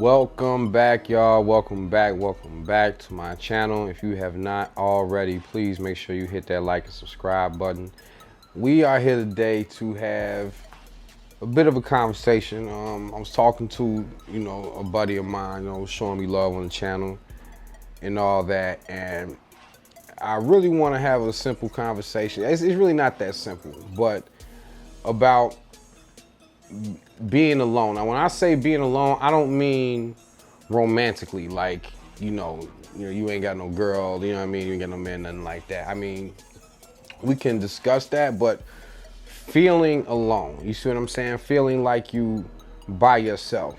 Welcome back, y'all. Welcome back to my channel. If you have not already, please make sure you hit that like and subscribe button. We are here today to have a bit of a conversation. I was talking to, a buddy of mine, showing me love on the channel and all that, and I really want to have a simple conversation. It's really not that simple, but about being alone. Now, when I say being alone, I don't mean romantically, like, you ain't got no girl, you know what I mean? You ain't got no man, nothing like that. I mean, we can discuss that, but feeling alone, you see what I'm saying? Feeling like you by yourself,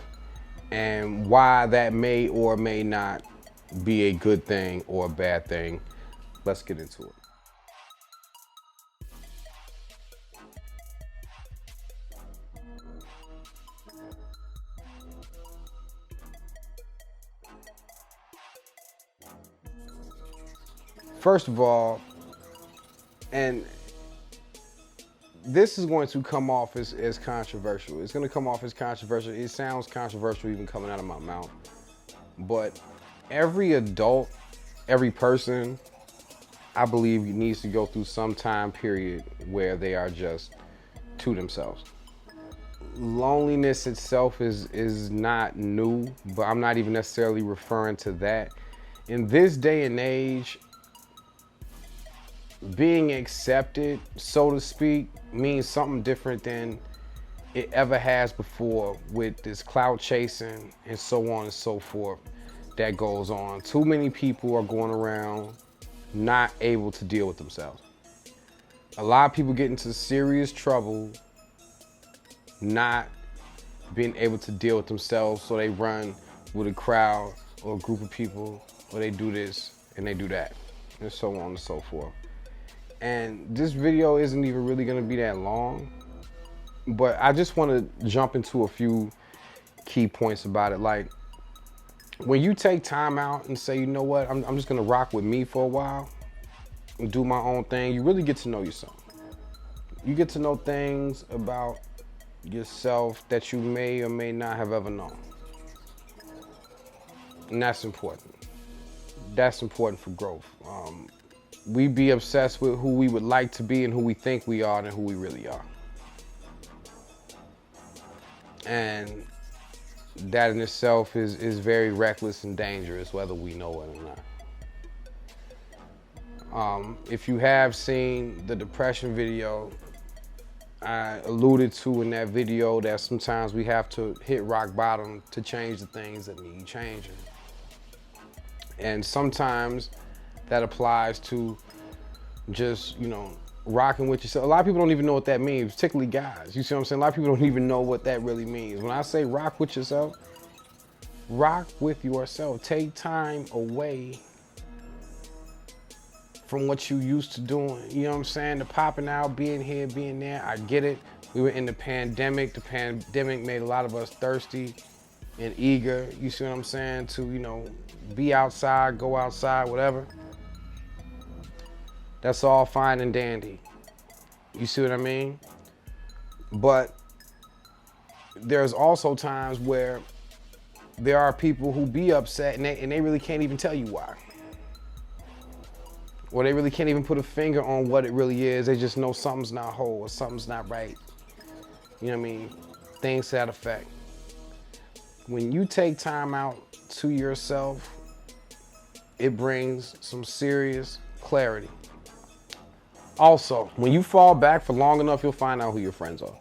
and why that may or may not be a good thing or a bad thing. Let's get into it. First of all, and this is going to come off as controversial. It's going to come off as controversial. It sounds controversial even coming out of my mouth. But every adult, every person, I believe, needs to go through some time period where they are just to themselves. Loneliness itself is not new, but I'm not even necessarily referring to that. In this day and age, being accepted, so to speak, means something different than it ever has before, with this clout chasing and so on and so forth that goes on. Too many people are going around not able to deal with themselves. A lot of people get into serious trouble not being able to deal with themselves, so they run with a crowd or a group of people, or they do this and they do that, and so on and so forth. And this video isn't even really gonna be that long, but I just wanna jump into a few key points about it. Like, when you take time out and say, you know what, I'm just gonna rock with me for a while and do my own thing, you really get to know yourself. You get to know things about yourself that you may or may not have ever known. And that's important. That's important for growth. We be obsessed with who we would like to be and who we think we are than who we really are. And that in itself is very reckless and dangerous, whether we know it or not. If you have seen the depression video, I alluded to in that video that sometimes we have to hit rock bottom to change the things that need changing. And sometimes that applies to just, rocking with yourself. A lot of people don't even know what that means, particularly guys. You see what I'm saying? A lot of people don't even know what that really means. When I say rock with yourself, rock with yourself. Take time away from what you used to doing. You know what I'm saying? The popping out, being here, being there. I get it. We were in the pandemic. The pandemic made a lot of us thirsty and eager, you see what I'm saying, to, be outside, go outside, whatever. That's all fine and dandy. You see what I mean? But there's also times where there are people who be upset and they really can't even tell you why. Or they really can't even put a finger on what it really is. They just know something's not whole or something's not right. You know what I mean? Things to that effect. When you take time out to yourself, it brings some serious clarity. Also, when you fall back for long enough, you'll find out who your friends are.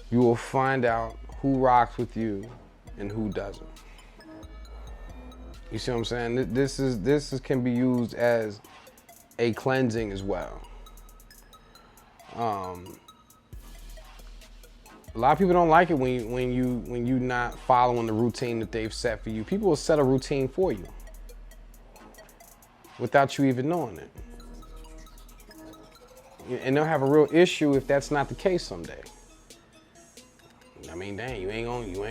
You will find out who rocks with you and who doesn't. You see what I'm saying? This can be used as a cleansing as well. A lot of people don't like it when you not following the routine that they've set for you. People will set a routine for you without you even knowing it. And they'll have a real issue if that's not the case someday. I mean, dang, you ain't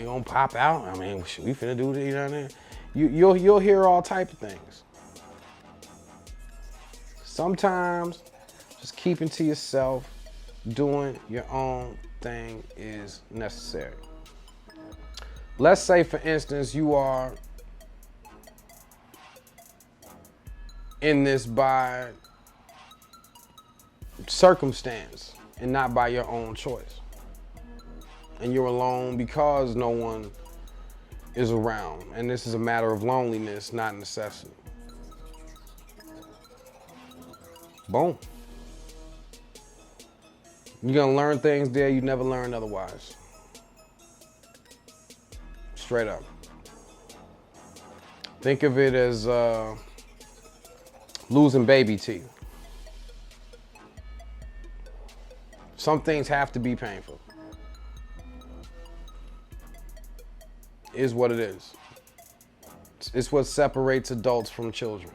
gonna pop out. I mean, should we finna do this? You know what I mean? You'll hear all type of things. Sometimes just keeping to yourself, doing your own thing is necessary. Let's say, for instance, you are in this by circumstance and not by your own choice. And you're alone because no one is around. And this is a matter of loneliness, not necessity. Boom. You're gonna learn things there you never learned otherwise. Straight up. Think of it as losing baby teeth. Some things have to be painful. Is what it is. It's what separates adults from children.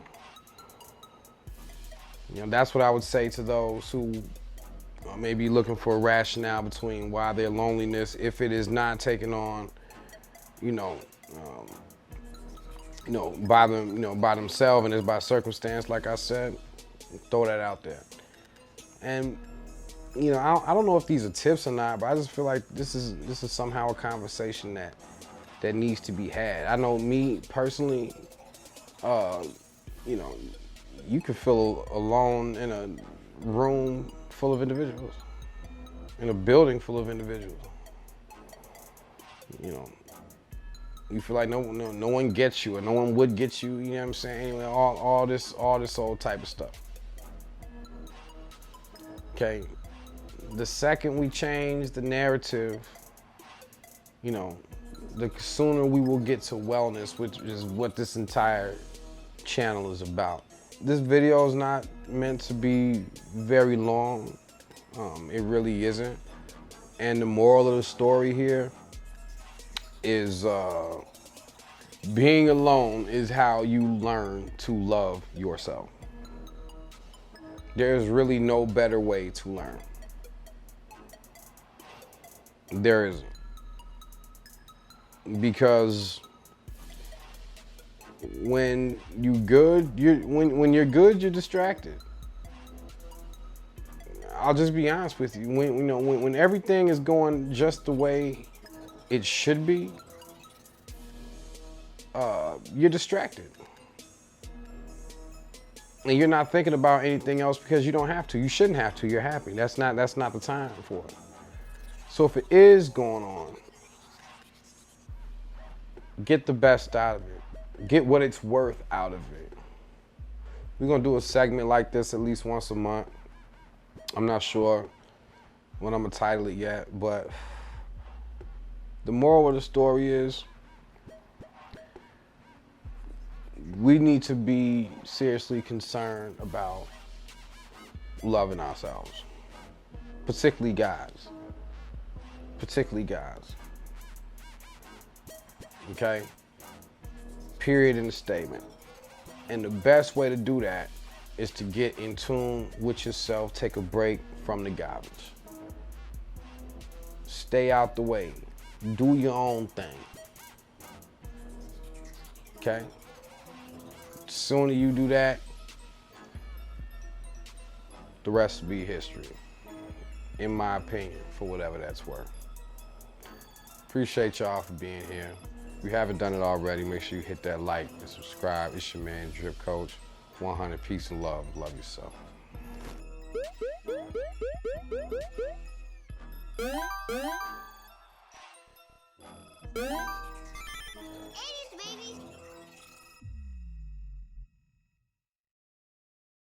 You know, that's what I would say to those who may be looking for a rationale between why their loneliness, if it is not taken on, by them, by themselves, and it's by circumstance, like I said, throw that out there. And I don't know if these are tips or not, but I just feel like this is somehow a conversation that needs to be had. I know me personally, you can feel alone in a room full of individuals, in a building full of individuals. You feel like no one gets you, or no one would get you. You know what I'm saying? Anyway, all this old type of stuff. Okay. The second we change the narrative, the sooner we will get to wellness, which is what this entire channel is about. This video is not meant to be very long. It really isn't. And the moral of the story here is being alone is how you learn to love yourself. There's really no better way to learn. There isn't. Because when you're good, you're distracted. I'll just be honest with you. When everything is going just the way it should be, you're distracted. And you're not thinking about anything else because you don't have to. You shouldn't have to. You're happy. That's not the time for it. So if it is going on, get the best out of it. Get what it's worth out of it. We're gonna do a segment like this at least once a month. I'm not sure what I'm gonna title it yet, but the moral of the story is we need to be seriously concerned about loving ourselves, particularly guys. Okay? Period in the statement. And the best way to do that is to get in tune with yourself, take a break from the garbage. Stay out the way. Do your own thing. Okay? The sooner you do that, the rest will be history. In my opinion, for whatever that's worth. Appreciate y'all for being here. If you haven't done it already, make sure you hit that like and subscribe. It's your man, Drip Coach. 100 peace and love. Love yourself.